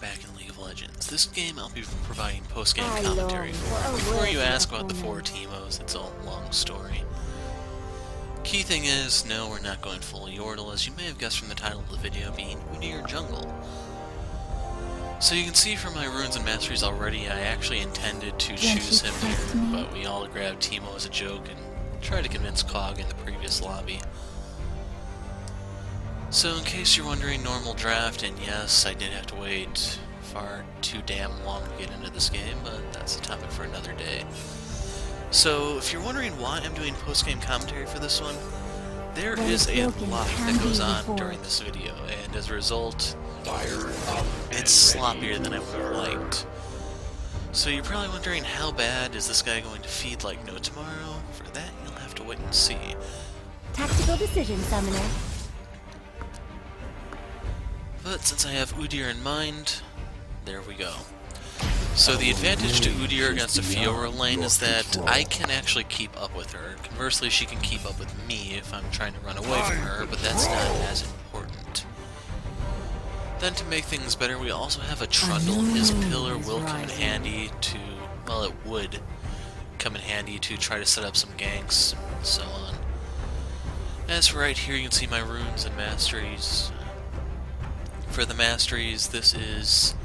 back in League of Legends. This game I'll be providing post-game commentary for. Before you ask about the 4 Teemos, it's a long story. Key thing is, no, we're not going full Yordle, as you may have guessed from the title of the video being Udyr Jungle. So you can see from my runes and masteries already, I actually intended to choose him here, but we all grabbed Teemo as a joke and tried to convince Cog in the previous lobby. So in case you're wondering, normal draft, and yes, I did have to wait far too damn long to get into this game, but that's a topic for another day. So if you're wondering why I'm doing post-game commentary for this one, there is a lot that goes on during this video, and as a result, it's sloppier than I would have liked. So you're probably wondering, how bad is this guy going to feed like no tomorrow? For that, you'll have to wait and see. Tactical decision, Summoner. But since I have Udyr in mind, there we go. So the advantage to Udyr against a Fiora lane is that I can actually keep up with her. Conversely, she can keep up with me if I'm trying to run away from her, but that's not as important. Then to make things better, we also have a Trundle. His pillar will come in handy to, well, it would come in handy to try to set up some ganks and so on. As for right here, you can see my runes and masteries. For the masteries, this is...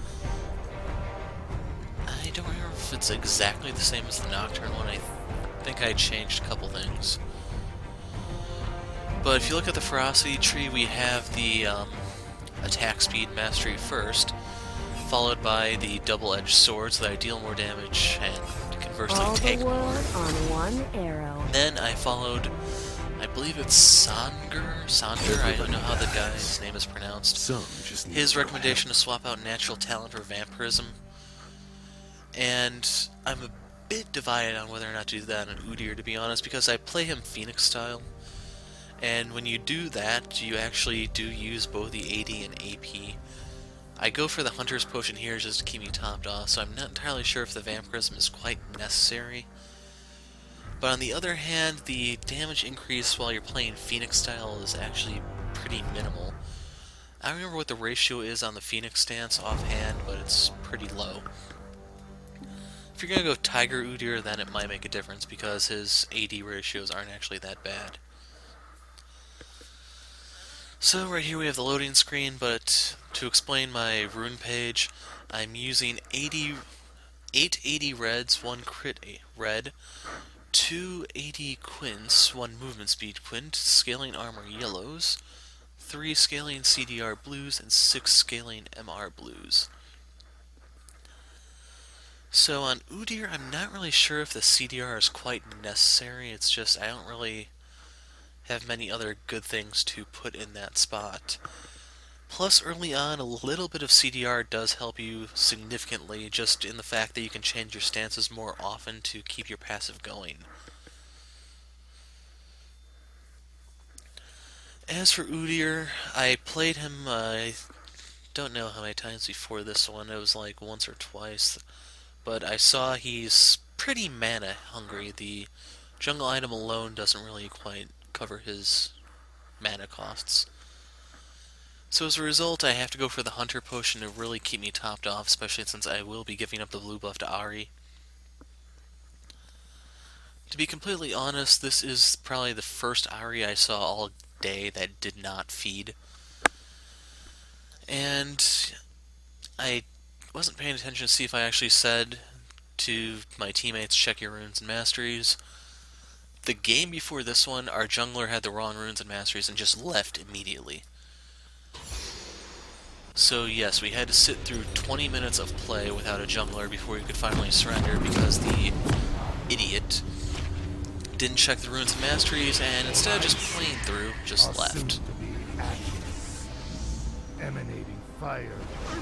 I don't remember if it's exactly the same as the Nocturne one. I think I changed a couple things. But if you look at the Ferocity tree, we have the attack speed mastery first, followed by the double-edged sword, so that I deal more damage and conversely take more. On one arrow. Then I followed, I believe it's Sonder, I don't know how the guy's name is pronounced. His recommendation to swap out natural talent for vampirism. And I'm a bit divided on whether or not to do that on Udyr, to be honest, because I play him Phoenix style. And when you do that, you actually do use both the AD and AP. I go for the Hunter's Potion here just to keep me topped off, so I'm not entirely sure if the Vampirism is quite necessary. But on the other hand, the damage increase while you're playing Phoenix style is actually pretty minimal. I don't remember what the ratio is on the Phoenix stance offhand, but it's pretty low. If you're going to go Tiger Udyr, then it might make a difference, because his AD ratios aren't actually that bad. So right here we have the loading screen, but to explain my Rune Page, I'm using 8 80 reds, 1 crit red, 2 80 quints, 1 movement speed quint, scaling armor yellows, 3 scaling CDR blues, and 6 scaling MR blues. So on Udyr, I'm not really sure if the CDR is quite necessary. It's just I don't really have many other good things to put in that spot. Plus, early on, a little bit of CDR does help you significantly, just in the fact that you can change your stances more often to keep your passive going. As for Udyr, I played him, I don't know how many times before this one, it was like once or twice. But I saw he's pretty mana hungry. The jungle item alone doesn't really quite cover his mana costs. So as a result, I have to go for the Hunter Potion to really keep me topped off, especially since I will be giving up the blue buff to Ahri. To be completely honest, this is probably the first Ahri I saw all day that did not feed. And I wasn't paying attention to see if I actually said to my teammates, check your runes and masteries. The game before this one, our jungler had the wrong runes and masteries and just left immediately. So yes, we had to sit through 20 minutes of play without a jungler before we could finally surrender because the idiot didn't check the runes and masteries and instead of just playing through, just left. Emanating fire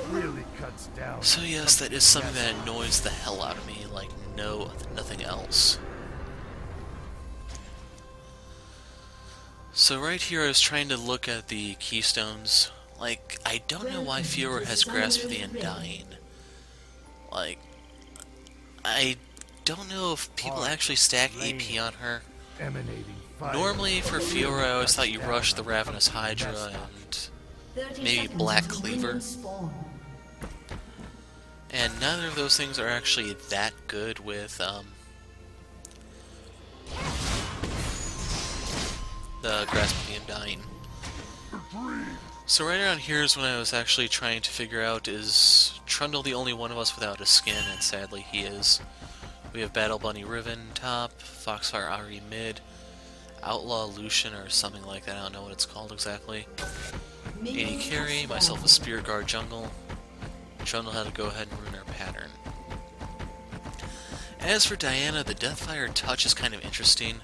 really cuts down. So yes, that is something that annoys the hell out of me, like nothing else. So right here I was trying to look at the keystones. Like, I don't know why Fiora has Grasp of the Undying. Like, I don't know if people actually stack AP on her. Normally for Fiora I always thought you rush the Ravenous Hydra and maybe Black Cleaver. And neither of those things are actually that good with the Grasp of the Undying. So right around here is when I was actually trying to figure out, is Trundle the only one of us without a skin? And sadly he is. We have Battle Bunny Riven top, Foxfire Ahri mid, Outlaw Lucian or something like that, I don't know what it's called exactly. AD carry, myself a Spirit Guard jungle. Trundle had to go ahead and ruin our pattern. As for Diana, the Deathfire touch is kind of interesting.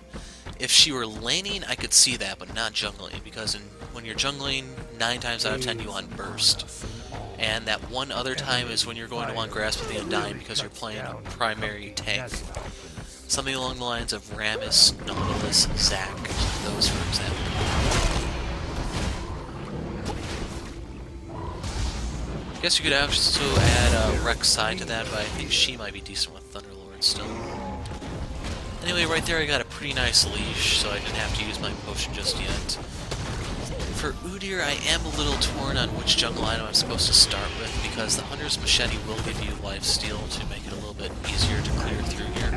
If she were laning, I could see that, but not jungling, because when you're jungling, 9 times out of 10 you want burst. And that one other time is when you're going to want Grasp of the Undying because you're playing primary tank. Something along the lines of Rammus, Nautilus, Zac, those for example. I guess you could also add Rex side to that, but I think she might be decent with Thunderlord still. Anyway, right there I got a pretty nice leash, so I didn't have to use my potion just yet. For Udyr, I am a little torn on which jungle item I'm supposed to start with, because the Hunter's Machete will give you lifesteal to make it a little bit easier to clear through here.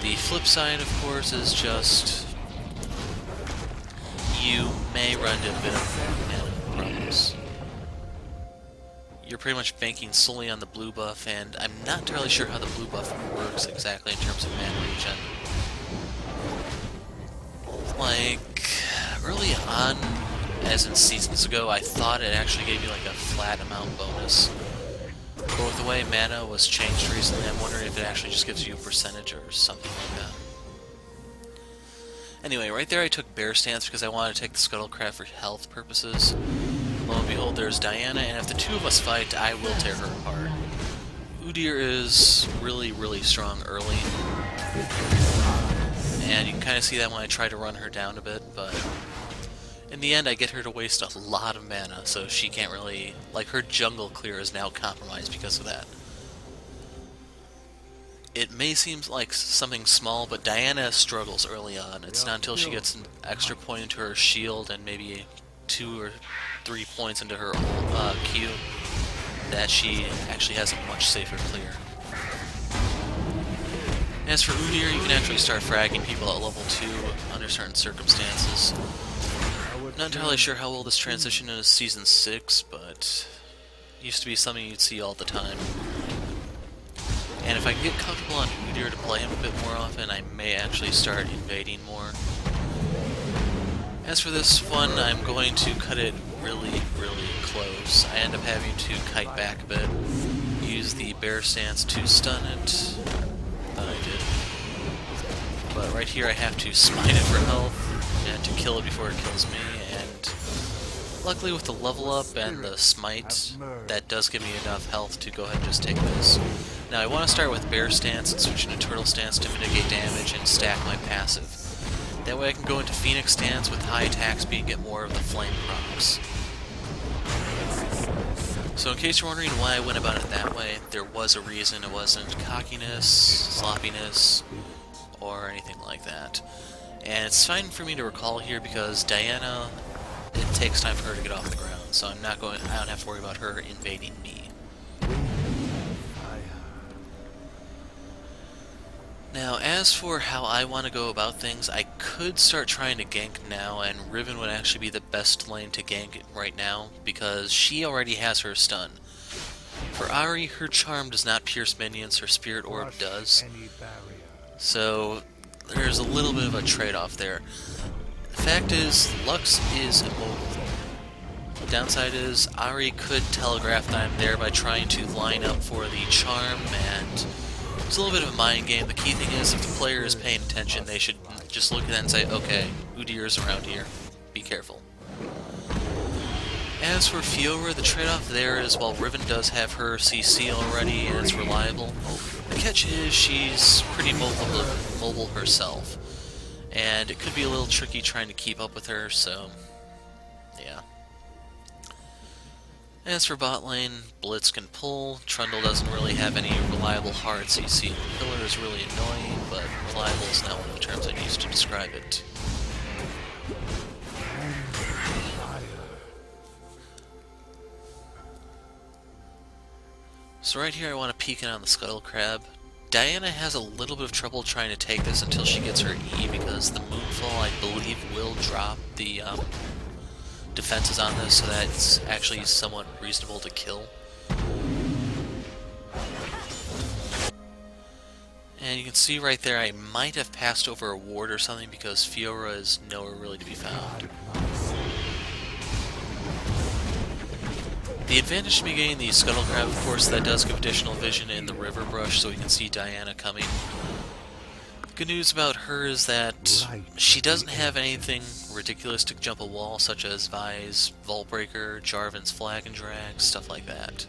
The flip side, of course, is just you may run into a bit of mana problems. You're pretty much banking solely on the blue buff, and I'm not entirely sure how the blue buff works exactly in terms of mana regen. Like, early on, as in seasons ago, I thought it actually gave you like a flat amount bonus. But with the way mana was changed recently, I'm wondering if it actually just gives you a percentage or something like that. Anyway, right there I took Bear Stance because I wanted to take the Scuttlecraft for health purposes. Lo and behold, there's Diana, and if the two of us fight, I will tear her apart. Udyr is really, really strong early. And you can kind of see that when I try to run her down a bit, but in the end I get her to waste a lot of mana, so she can't really... like, her jungle clear is now compromised because of that. It may seem like something small, but Diana struggles early on. It's not until she gets an extra point into her shield and maybe 2 or 3 points into her Q that she actually has a much safer clear. As for Udyr, you can actually start fragging people at level 2 under certain circumstances. Not entirely sure how well this transition is Season 6, but it used to be something you'd see all the time. And if I can get comfortable on Udyr to play him a bit more often, I may actually start invading more. As for this one, I'm going to cut it really, really close. I end up having to kite back a bit, use the Bear Stance to stun it. Thought I did. But right here I have to smite it for health, and to kill it before it kills me, and luckily with the level up and the smite, that does give me enough health to go ahead and just take this. Now I want to start with Bear Stance and switch into Turtle Stance to mitigate damage and stack my passive. That way I can go into Phoenix Stance with high attack speed and get more of the flame procs. So in case you're wondering why I went about it that way, there was a reason. It wasn't cockiness, sloppiness, or anything like that. And it's fine for me to recall here because Diana, it takes time for her to get off the ground, so I don't have to worry about her invading me. Now, as for how I want to go about things, I could start trying to gank now, and Riven would actually be the best lane to gank right now, because she already has her stun. For Ahri, her charm does not pierce minions, her spirit orb does. So, there's a little bit of a trade-off there. The fact is, Lux is immobile. The downside is, Ahri could telegraph that I'm there by trying to line up for the charm, and it's a little bit of a mind game. The key thing is, if the player is paying attention, they should just look at that and say, okay, Udyr is around here. Be careful. As for Fiora, the trade-off there is, while Riven does have her CC already and it's reliable, the catch is she's pretty mobile herself. And it could be a little tricky trying to keep up with her, so yeah. As for bot lane, Blitz can pull. Trundle doesn't really have any reliable hard CC. Pillar is really annoying, but reliable is not one of the terms I use to describe it. So right here I want to peek in on the Scuttle Crab. Diana has a little bit of trouble trying to take this until she gets her E, because the Moonfall, I believe, will drop the defenses on this, so that it's actually somewhat reasonable to kill. And you can see right there I might have passed over a ward or something, because Fiora is nowhere really to be found. The advantage to me getting the Scuttle Crab, of course, that does give additional vision in the river brush, so we can see Diana coming. The good news about her is that she doesn't have anything ridiculous to jump a wall, such as Vi's Vault Breaker, Jarvan's Flag and Drag, stuff like that.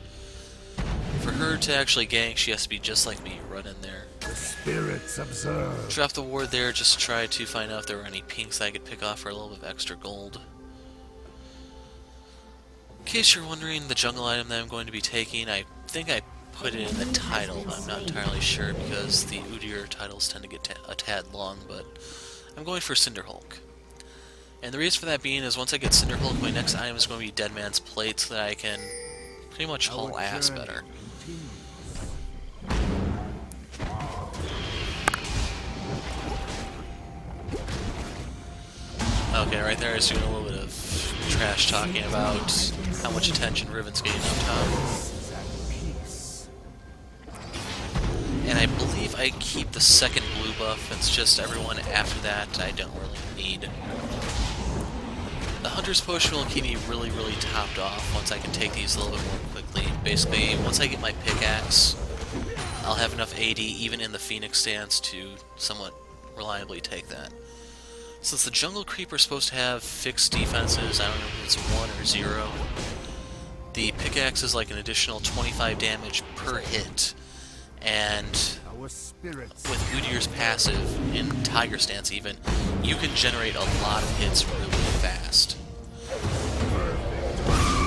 For her to actually gank, she has to be just like me, run in there. The spirits observe. Drop the ward there just to try to find out if there were any pinks that I could pick off for a little bit of extra gold. In case you're wondering, the jungle item that I'm going to be taking, I think I put it in the title, but I'm not entirely sure because the Udyr titles tend to get a tad long, but I'm going for Cinderhulk. And the reason for that being is once I get Cinderhulk, my next item is going to be Dead Man's Plate, so that I can pretty much haul ass better. Okay, right there I was doing a little bit of trash talking about how much attention Riven's getting up top. And I believe I keep the second blue buff, it's just everyone after that I don't really need. The Hunter's Potion will keep me really topped off once I can take these a little bit more quickly. Basically, once I get my pickaxe, I'll have enough AD even in the Phoenix stance to somewhat reliably take that. Since the Jungle Creeper is supposed to have fixed defenses, I don't know if it's 1 or 0, the pickaxe is like an additional 25 damage per hit, and with Udyr's passive, in Tiger Stance even, you can generate a lot of hits really fast.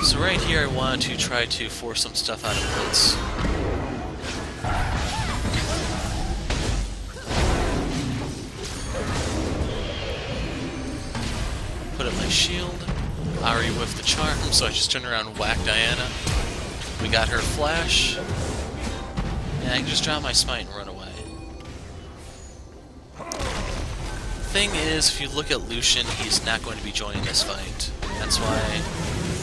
So right here I wanted to try to force some stuff out of Blitz. Put up my shield, Ahri whiffed the charm, so I just turned around and whacked Diana. We got her flash, and I can just drop my smite and run away. Thing is, if you look at Lucian, he's not going to be joining this fight. That's why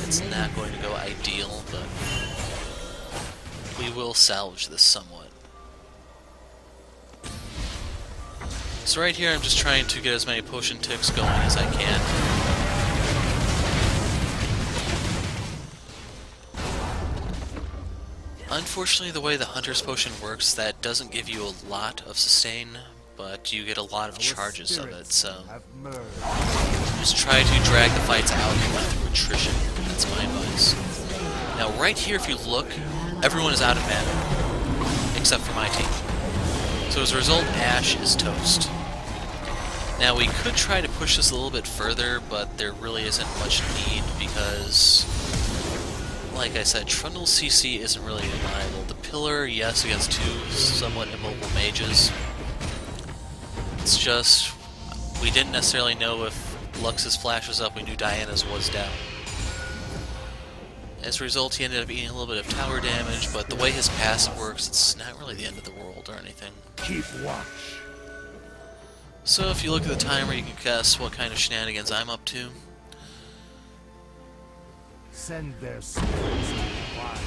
it's not going to go ideal, but we will salvage this somewhat. So right here I'm just trying to get as many potion ticks going as I can. Unfortunately, the way the Hunter's Potion works, that doesn't give you a lot of sustain, but you get a lot of charges of it, so just try to drag the fights out through attrition. That's my advice. Now right here, if you look, everyone is out of mana, except for my team. So as a result, Ashe is toast. Now we could try to push this a little bit further, but there really isn't much need because, like I said, Trundle's CC isn't really reliable. The Pillar, yes, against 2 somewhat immobile mages. It's just, we didn't necessarily know if Lux's flash was up, we knew Diana's was down. As a result, he ended up eating a little bit of tower damage, but the way his passive works, it's not really the end of the world or anything. Keep watch. So if you look at the timer, you can guess what kind of shenanigans I'm up to. Send their spirits to the wild.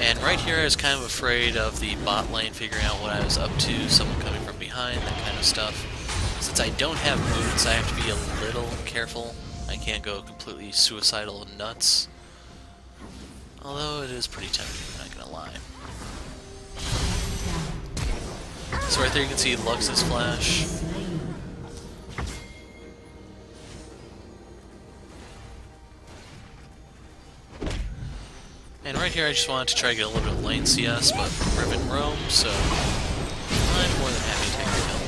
And right here I was kind of afraid of the bot lane figuring out what I was up to, someone coming from behind, that kind of stuff. Since I don't have boots, I have to be a little careful. I can't go completely suicidal and nuts. Although it is pretty tempting, I'm not gonna lie. So right there you can see Lux's flash. And right here I just wanted to try to get a little bit of lane CS, but Riven roam, so I'm more than happy to take the kill.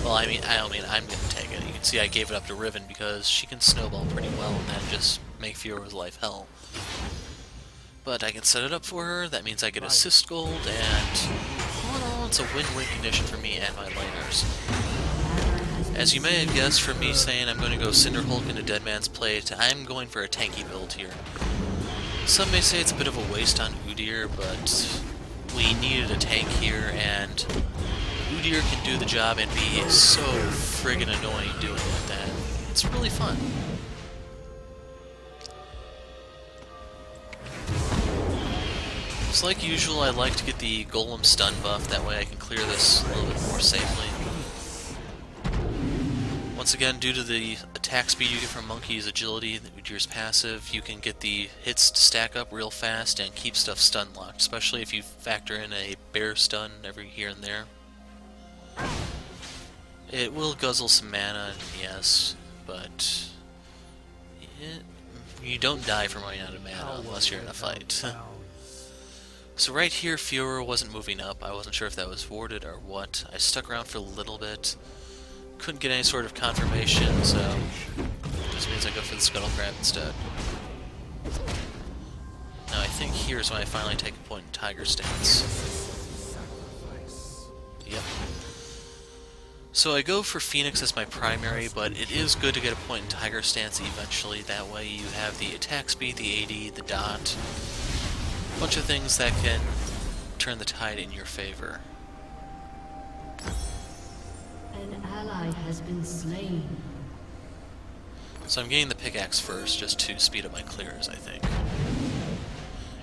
Well, I'm gonna take it. You can see I gave it up to Riven because she can snowball pretty well and then just make Fiora's life hell. But I can set it up for her, that means I get assist gold, and all in all, it's a win-win condition for me and my laners. As you may have guessed from me saying I'm going to go Cinderhulk into Dead Man's Plate, I'm going for a tanky build here. Some may say it's a bit of a waste on Udyr, but we needed a tank here, and Udyr can do the job and be so friggin' annoying doing it that it's really fun. So like usual, I like to get the golem stun buff, that way I can clear this a little bit more safely. Once again, due to the attack speed you get from Monkey's agility, Udyr's passive, you can get the hits to stack up real fast and keep stuff stun locked, especially if you factor in a bear stun every here and there. It will guzzle some mana, yes, but you don't die from running out of mana unless you're in a fight. So right here, Fiora wasn't moving up. I wasn't sure if that was warded or what. I stuck around for a little bit. Couldn't get any sort of confirmation, so this means I go for the Scuttle Crab instead. Now I think here's when I finally take a point in Tiger stance. Yep. So I go for Phoenix as my primary, but it is good to get a point in Tiger stance eventually. That way you have the attack speed, the AD, the dot, a bunch of things that can turn the tide in your favor. An ally has been slain. So I'm getting the pickaxe first, just to speed up my clears, I think.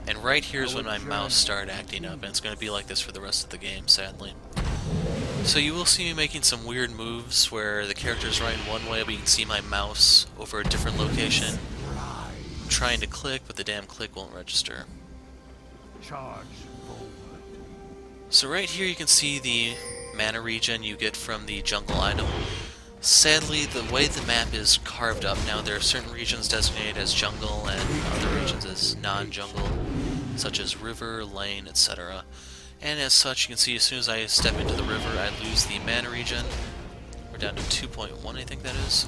And right here's when my mouse started acting up, and it's going to be like this for the rest of the game, sadly. So you will see me making some weird moves where the character is running one way, but you can see my mouse over a different location. I'm trying to click, but the damn click won't register. Charge forward. So right here you can see the mana regen you get from the jungle item. Sadly, the way the map is carved up now, there are certain regions designated as jungle and other regions as non-jungle, such as river, lane, etc. And as such, you can see as soon as I step into the river, I lose the mana regen. We're down to 2.1, I think that is.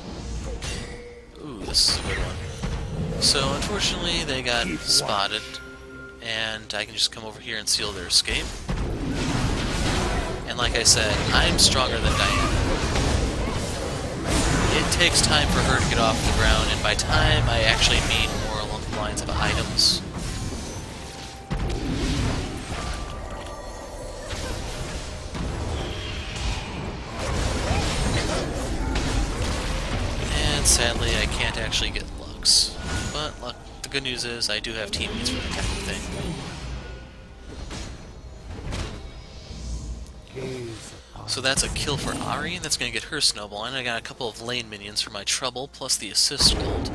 Ooh, this is a good one. So unfortunately, they got spotted, and I can just come over here and seal their escape. And like I said, I'm stronger than Diana. It takes time for her to get off the ground, and by time, I actually mean more along the lines of items. And sadly, I can't actually get Lux. But the good news is, I do have teammates for that kind of thing. So that's a kill for Ahri, that's going to get her snowball, and I got a couple of lane minions for my trouble, plus the assist gold.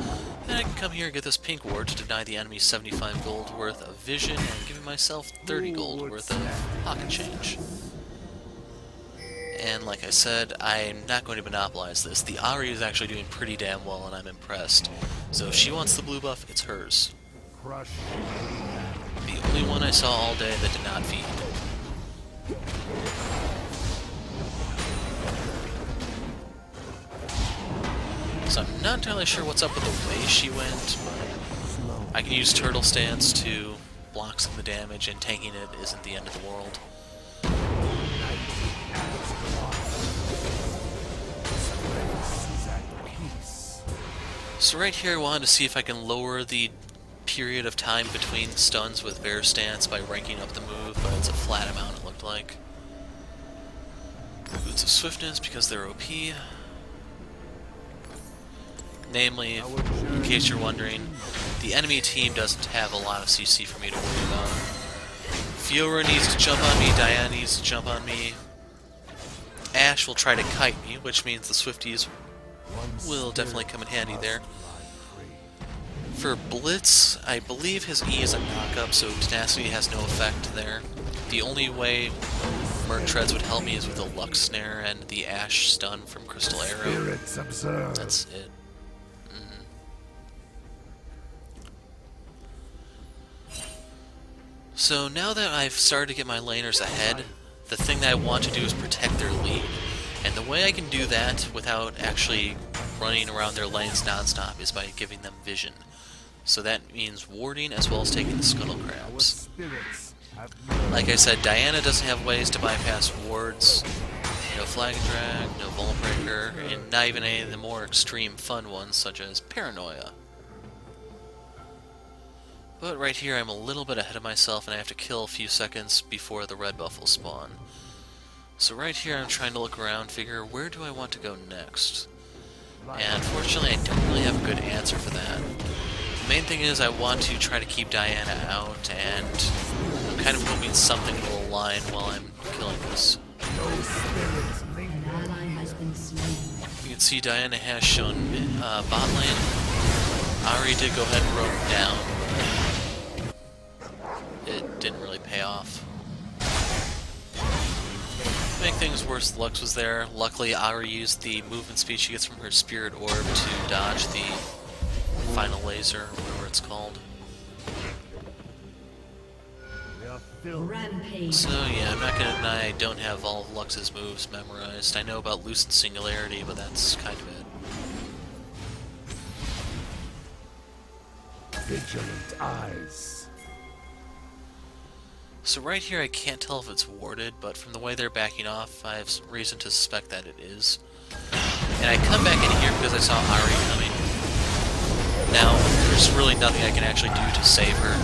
And I can come here and get this pink ward to deny the enemy 75 gold worth of vision, and give myself 30 gold worth of pocket change. And like I said, I'm not going to monopolize this. The Ahri is actually doing pretty damn well, and I'm impressed. So if she wants the blue buff, it's hers. The only one I saw all day that did not feed. So I'm not entirely sure what's up with the way she went, but I can use Turtle Stance to block some of the damage, and tanking it isn't the end of the world. So right here I wanted to see if I can lower the period of time between stuns with Bear Stance by ranking up the move, but it's a flat amount it looked like. Boots of Swiftness because they're OP. Namely, in case you're wondering, the enemy team doesn't have a lot of CC for me to worry about. Fiora needs to jump on me, Diana needs to jump on me. Ashe will try to kite me, which means the Swifties will definitely come in handy there. For Blitz, I believe his E is a knock-up, so Tenacity has no effect there. The only way Merc Treads would help me is with the Lux Snare and the Ashe stun from Crystal Arrow. That's it. So now that I've started to get my laners ahead, the thing that I want to do is protect their lead. And the way I can do that without actually running around their lanes non-stop is by giving them vision. So that means warding as well as taking the Scuttle Crabs. Like I said, Diana doesn't have ways to bypass wards. No Flag and Drag, no Vuln Breaker, and not even any of the more extreme fun ones such as Paranoia. But right here I'm a little bit ahead of myself and I have to kill a few seconds before the red buff will spawn. So right here I'm trying to look around, figure where do I want to go next? And unfortunately I don't really have a good answer for that. The main thing is I want to try to keep Diana out, and I'm kind of hoping something will align while I'm killing this. An ally has been slain. You can see Diana has shown bot lane. Ahri did go ahead and roam down, but it didn't really pay off. To make things worse, Lux was there. Luckily, Ahri used the movement speed she gets from her spirit orb to dodge the final laser, whatever it's called. Rampage. So yeah, I'm not gonna deny I don't have all of Lux's moves memorized. I know about Lucid Singularity, but that's kind of it. Vigilant eyes. So right here I can't tell if it's warded, but from the way they're backing off, I have reason to suspect that it is. And I come back in here because I saw Ahri coming. Now, there's really nothing I can actually do to save her.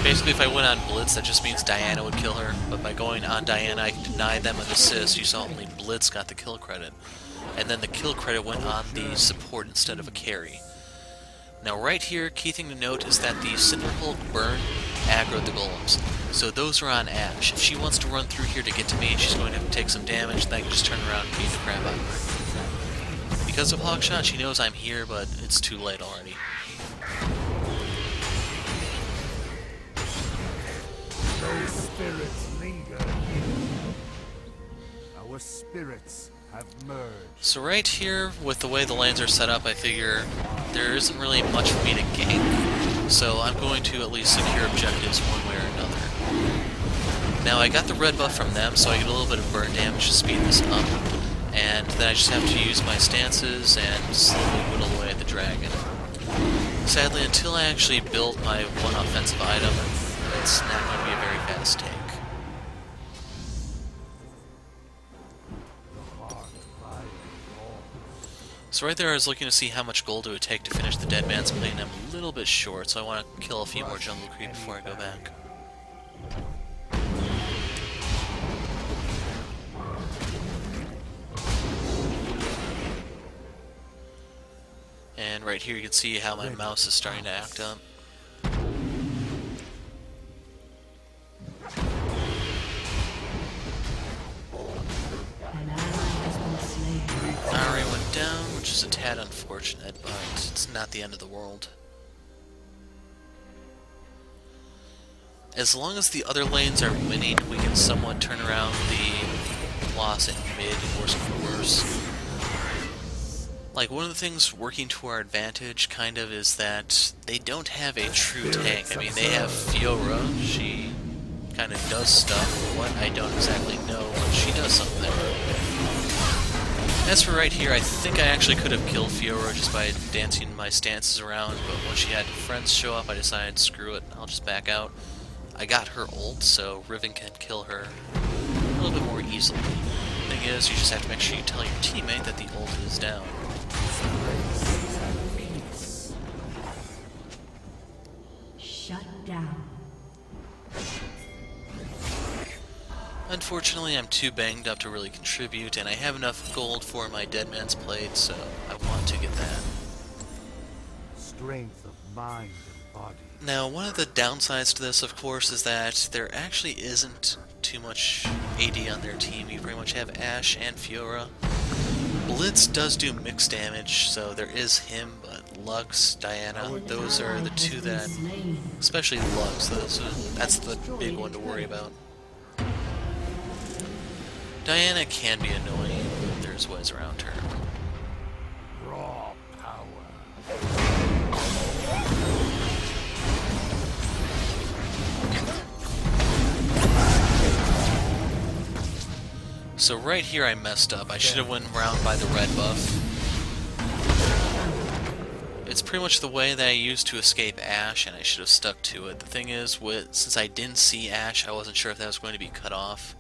Basically, if I went on Blitz, that just means Diana would kill her, but by going on Diana, I can deny them an assist. You saw only Blitz got the kill credit. And then the kill credit went on the support instead of a carry. Now right here, key thing to note is that the Cinderhulk burn aggroed the golems. So those are on Ashe. If she wants to run through here to get to me, she's going to have to take some damage, then I can just turn around and beat the crap out of her. Because of Hawkshot, she knows I'm here, but it's too late already. No spirits linger here. Our spirits have merged. So right here, with the way the lanes are set up, I figure there isn't really much for me to gank. So I'm going to at least secure objectives one way or another. Now I got the red buff from them, so I get a little bit of burn damage to speed this up. And then I just have to use my stances and slowly whittle away at the dragon. Sadly, until I actually build my one offensive item, it's not going to be a very fast take. So right there I was looking to see how much gold it would take to finish the Dead Man's Plate, and I'm a little bit short, so I want to kill a few more jungle creep before I go back. And right here you can see how my mouse is starting to act up. An ally has been slain. Ahri went down, which is a tad unfortunate, but it's not the end of the world. As long as the other lanes are winning, we can somewhat turn around the loss in mid, worse for worse. Like, one of the things working to our advantage, kind of, is that they don't have a true tank. I mean, they have Fiora. She kind of does stuff. What? I don't exactly know, but she does something. As for right here, I think I actually could have killed Fiora just by dancing my stances around, but when she had friends show up, I decided, screw it, I'll just back out. I got her ult, so Riven can kill her a little bit more easily. The thing is, you just have to make sure you tell your teammate that the ult is down. Shut down. Unfortunately, I'm too banged up to really contribute, and I have enough gold for my Dead Man's Plate, so I want to get that. Strength of mind and body. Now, one of the downsides to this, of course, is that there actually isn't too much AD on their team. You pretty much have Ashe and Fiora. Blitz does do mixed damage, so there is him, but Lux, Diana, those are the two that, especially Lux, that's the big one to worry about. Diana can be annoying, but there's ways around her. Raw power. So right here I messed up. I should have went around by the red buff. It's pretty much the way that I used to escape Ashe, and I should have stuck to it. The thing is, since I didn't see Ashe, I wasn't sure if that was going to be cut off.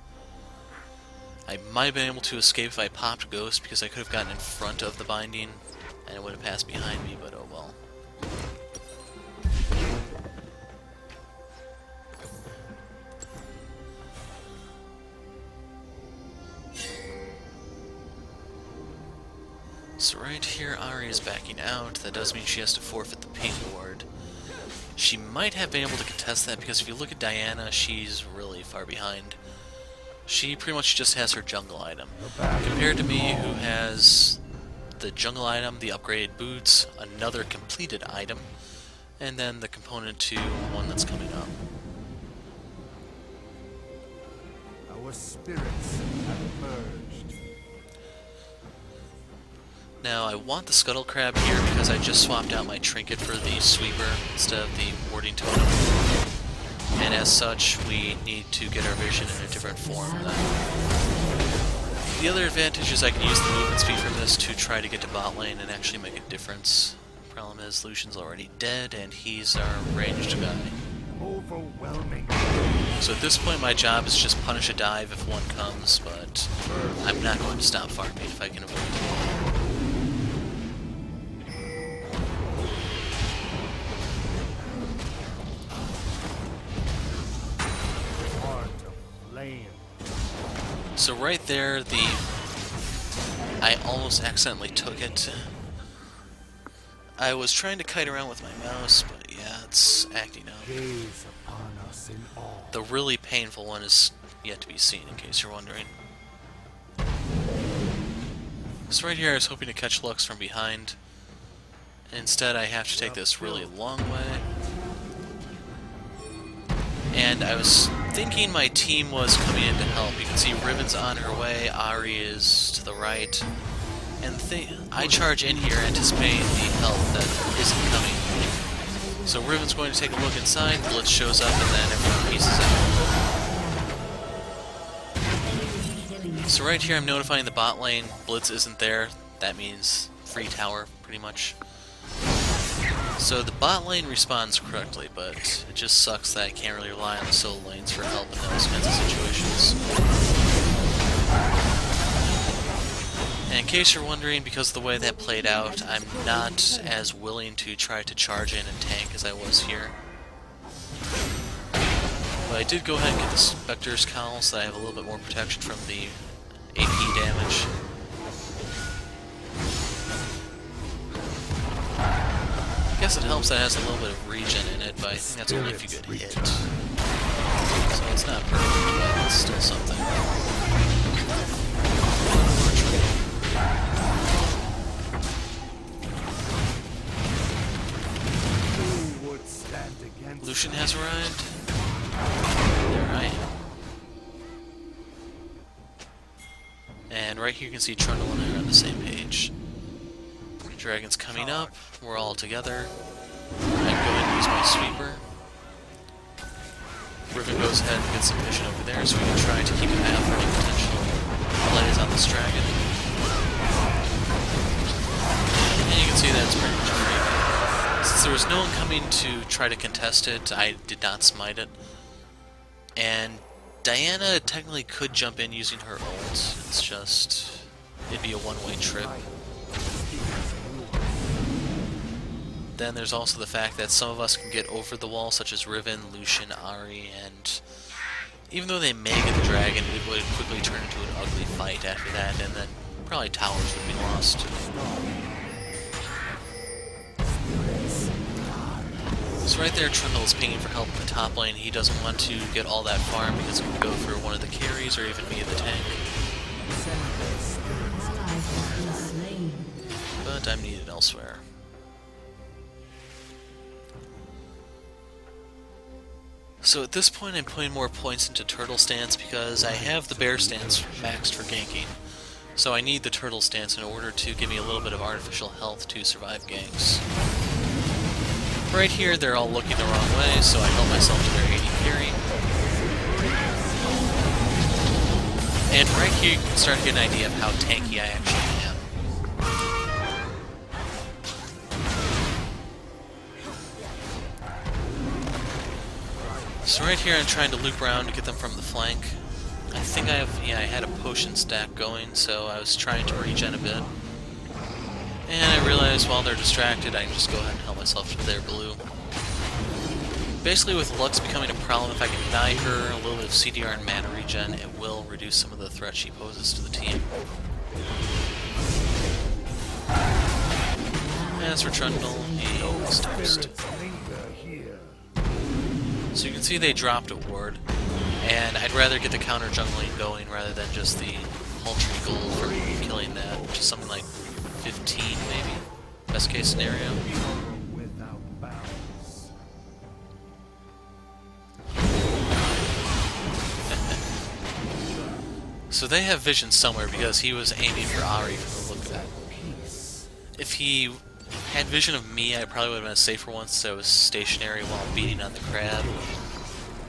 I might have been able to escape if I popped Ghost, because I could have gotten in front of the binding, and it would have passed behind me, but oh well. So right here, Ahri is backing out. That does mean she has to forfeit the ping ward. She might have been able to contest that because if you look at Diana, she's really far behind. She pretty much just has her jungle item. Compared to me, who has the jungle item, the upgraded boots, another completed item, and then the component to one that's coming up. Our spirits have merged. Now, I want the Scuttle Crab here because I just swapped out my trinket for the Sweeper instead of the Warding Totem. And as such, we need to get our vision in a different form. The other advantage is I can use the movement speed from this to try to get to bot lane and actually make a difference. Problem is, Lucian's already dead, and he's our ranged guy. Overwhelming. So at this point, my job is just punish a dive if one comes, but I'm not going to stop farming if I can avoid it. So right there, I almost accidentally took it. I was trying to kite around with my mouse, but yeah, it's acting up. Gaze upon us in awe. The really painful one is yet to be seen, in case you're wondering. So right here, I was hoping to catch Lux from behind. Instead, I have to take this really long way. And I was thinking my team was coming in to help. You can see Riven's on her way, Ahri is to the right. And I charge in here anticipating the help that isn't coming. So Riven's going to take a look inside, Blitz shows up, and then everyone pieces out. So right here I'm notifying the bot lane, Blitz isn't there. That means free tower, pretty much. So the bot lane responds correctly, but it just sucks that I can't really rely on the solo lanes for help in those kinds of situations. And in case you're wondering, because of the way that played out, I'm not as willing to try to charge in and tank as I was here. But I did go ahead and get the Spectre's Cowl so that I have a little bit more protection from the AP damage. I guess it helps that it has a little bit of regen in it, but I think that's only if you get hit. So it's not perfect, but it's still something. Who would stand against Lucian has arrived. There I am. And right here you can see Trundle and I are on the same page. Dragon's coming up, we're all together. I go ahead and use my sweeper. Riven goes ahead and gets some vision over there, so we can try to keep an eye out for any potential plays on this dragon. And you can see that it's pretty much free. Since there was no one coming to try to contest it, I did not smite it. And Diana technically could jump in using her ult, it's just, it'd be a one-way trip. Then there's also the fact that some of us can get over the wall, such as Riven, Lucian, Ahri, and even though they may get the dragon, it would quickly turn into an ugly fight after that, and then probably towers would be lost. So right there, Trundle is pinging for help in the top lane. He doesn't want to get all that farm because it could go for one of the carries or even me, the tank. But I'm needed elsewhere. So at this point I'm putting more points into Turtle Stance because I have the Bear Stance maxed for ganking. So I need the Turtle Stance in order to give me a little bit of artificial health to survive ganks. Right here they're all looking the wrong way, so I help myself to their 80 carry. And right here you can start to get an idea of how tanky I actually am. So right here I'm trying to loop around to get them from the flank. I think I had a potion stack going, so I was trying to regen a bit. And I realized while they're distracted, I can just go ahead and help myself to their blue. Basically with Lux becoming a problem, if I can deny her a little bit of CDR and mana regen, it will reduce some of the threat she poses to the team. as for Trundle, he was toast. Linger here. So you can see they dropped a ward, and I'd rather get the counter jungling going rather than just the ultra gold for killing that, which is something like 15 maybe, best case scenario. Without bounds. So they have vision somewhere because he was aiming for Ahri from the look of it. If he had vision of me, I probably would have been a safer one since I was stationary while beating on the crab.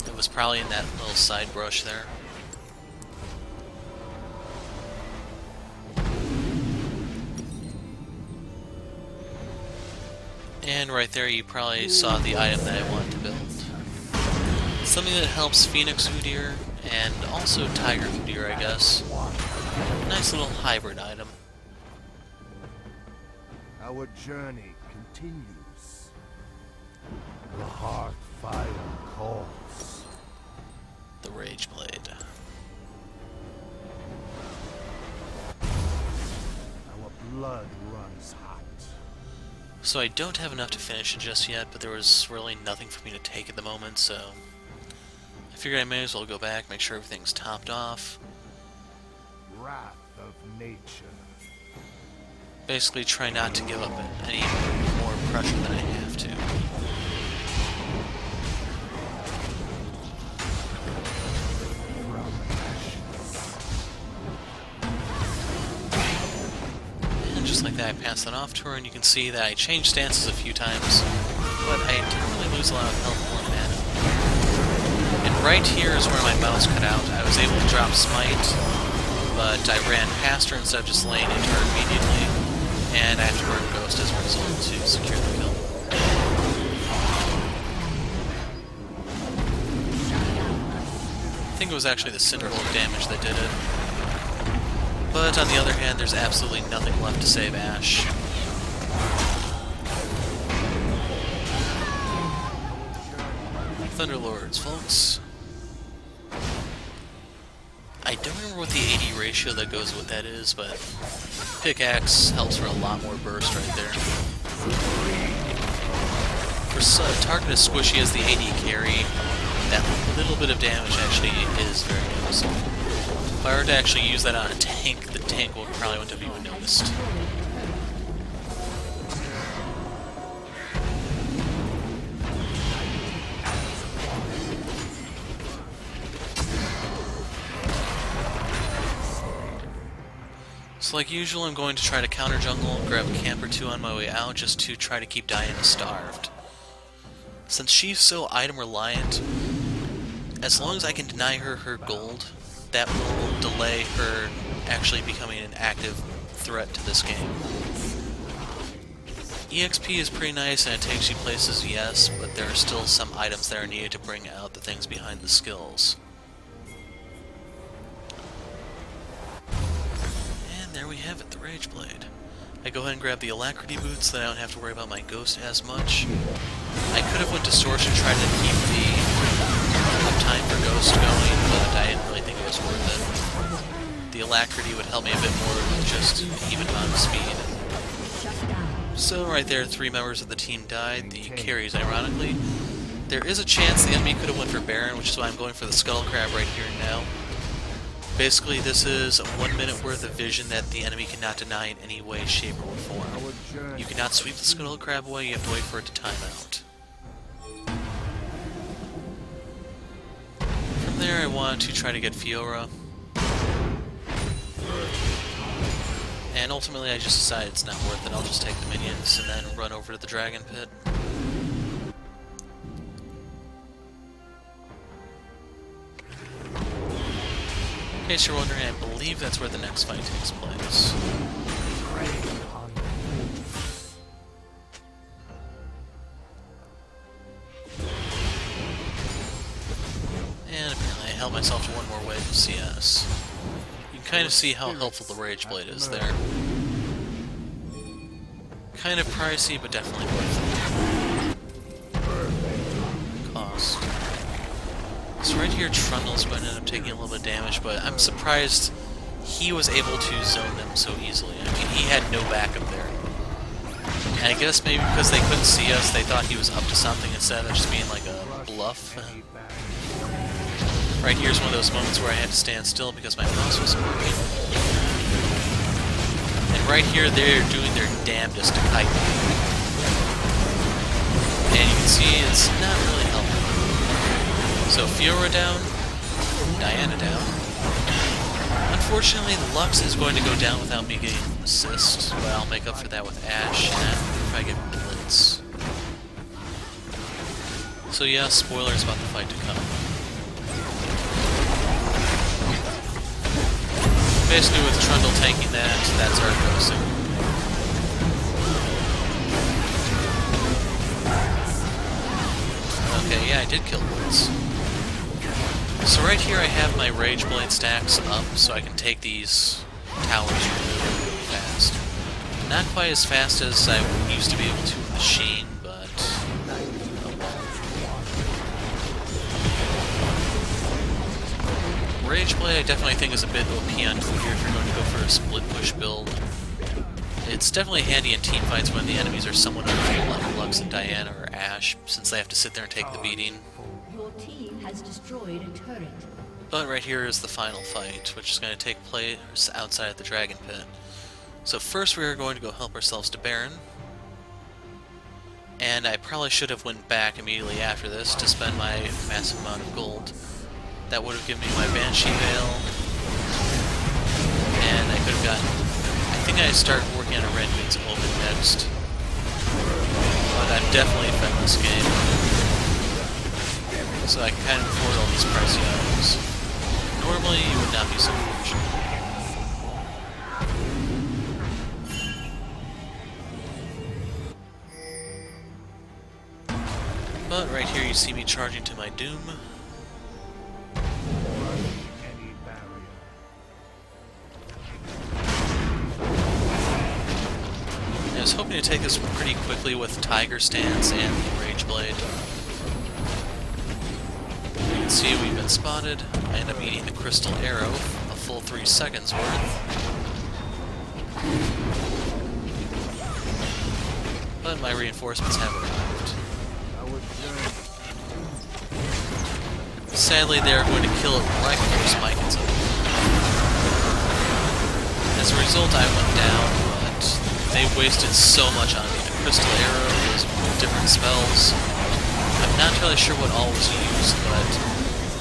It was probably in that little side brush there. And right there you probably saw the item that I wanted to build. Something that helps Phoenix Udyr and also Tiger Udyr, I guess. Nice little hybrid item. Our journey continues. The heart fire calls. The Rage Blade. Our blood runs hot. So I don't have enough to finish it just yet, but there was really nothing for me to take at the moment, so I figured I may as well go back, make sure everything's topped off. Wrath of nature. Basically try not to give up any more pressure than I have to. And just like that I passed that off to her, and you can see that I changed stances a few times, but I didn't really lose a lot of health or mana. And right here is where my mouse cut out. I was able to drop Smite, but I ran past her instead of just laying into her immediately. And I have to burn Ghost as a result to secure the kill. I think it was actually the Cinderhulk damage that did it. But on the other hand, there's absolutely nothing left to save Ashe. Thunderlords, folks. I don't remember what the AD ratio that goes with that is, but Pickaxe helps for a lot more burst right there. For a target as squishy as the AD carry, that little bit of damage actually is very noticeable. If I were to actually use that on a tank, the tank will probably wouldn't have even noticed. So like usual, I'm going to try to counter jungle, grab a camp or two on my way out just to try to keep Diana starved. Since she's so item reliant, as long as I can deny her her gold, that will delay her actually becoming an active threat to this game. EXP is pretty nice and it takes you places, yes, but there are still some items that are needed to bring out the things behind the skills. There we have it, the Rage Blade. I go ahead and grab the Alacrity boots so that I don't have to worry about my Ghost as much. I could have went Distortion, tried to keep the uptime for Ghost going, but I didn't really think it was worth it. The Alacrity would help me a bit more with just an even amount of speed. So right there, 3 members of the team died, the carries ironically. There is a chance the enemy could have went for Baron, which is why I'm going for the Skull Crab right here and now. Basically, this is 1 minute worth of vision that the enemy cannot deny in any way, shape, or form. You cannot sweep the Skull Crab away, you have to wait for it to time out. From there, I want to try to get Fiora. And ultimately, I just decided it's not worth it. I'll just take the minions and then run over to the Dragon Pit. In case you're wondering, I believe that's where the next fight takes place. And apparently I held myself to one more wave of CS. You can kind of see how helpful the Rage Blade is there. Kind of pricey, but definitely worth it. Cost. So right here, Trundle's going to end up taking a little bit of damage, but I'm surprised he was able to zone them so easily. I mean, he had no backup there. And I guess maybe because they couldn't see us, they thought he was up to something instead of just being like a bluff. Right here's one of those moments where I had to stand still because my mouse wasn't working. And right here, they're doing their damnedest to kite me. And you can see it's not really helping. So Fiora down, Diana down. Unfortunately, Lux is going to go down without me getting an assist, but I'll make up for that with Ashe and if I get Blitz. So yeah, spoilers about the fight to come. Basically with Trundle tanking that's our go-to. Okay, yeah, I did kill Blitz. So right here I have my Rage Blade stacks up so I can take these towers really fast. Not quite as fast as I used to be able to with Machine, but oh well. Rage Blade I definitely think is a bit OP on Udyr if you're going to go for a split push build. It's definitely handy in teamfights when the enemies are somewhat unreal like Lux and Diana or Ashe, since they have to sit there and take the beating. Your team has destroyed a turret. But right here is the final fight, which is going to take place outside the Dragon Pit. So first we are going to go help ourselves to Baron. And I probably should have went back immediately after this to spend my massive amount of gold. That would have given me my Banshee Veil. And I could have gotten... I think I started working on a Renwing's Omen next. But I'm definitely fed this game. So I can kind of afford all these pricey items. Normally, you would not be so fortunate. But right here you see me charging to my doom. I was hoping to take this pretty quickly with Tiger Stance and the Rage Blade. You can see we've been spotted. I end up eating the Crystal Arrow, a full 3 seconds worth. But my reinforcements have arrived. Sadly, they are going to kill it right before Spike hits up. As a result, I went down, but they wasted so much on me. The Crystal Arrow was with different spells. I'm not entirely sure what all was used, but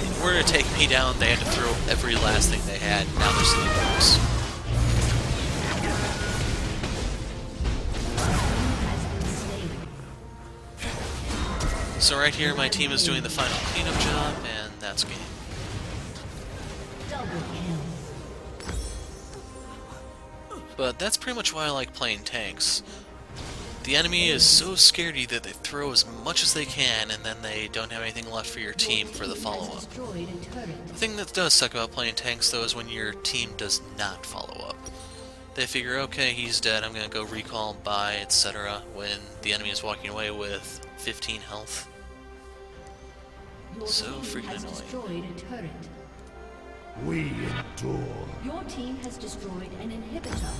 in order to take me down, they had to throw every last thing they had. Now they're sitting worse. So right here, my team is doing the final cleanup job, and that's game. Double kill. But that's pretty much why I like playing tanks. The enemy is so scaredy that they throw as much as they can, and then they don't have anything left for your team for the follow-up. The thing that does suck about playing tanks, though, is when your team does not follow up. They figure, okay, he's dead, I'm gonna go recall, buy, etc., when the enemy is walking away with 15 health. So freaking annoying. We endure. Your team has destroyed an inhibitor.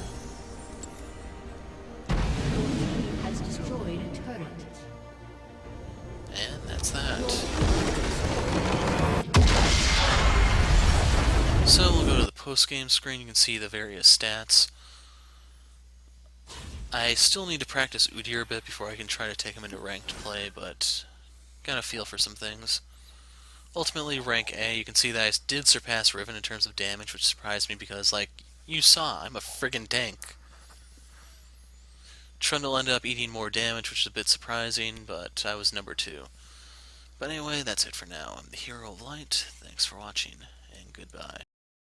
Your team has destroyed a turret. And that's that. So we'll go to the post-game screen. You can see the various stats. I still need to practice Udyr a bit before I can try to take him into ranked play, but got a feel for some things. Ultimately, rank A, you can see that I did surpass Riven in terms of damage, which surprised me because, like you saw, I'm a friggin' tank. Trundle ended up eating more damage, which is a bit surprising, but I was number 2. But anyway, that's it for now. I'm the Hero of Light. Thanks for watching, and goodbye.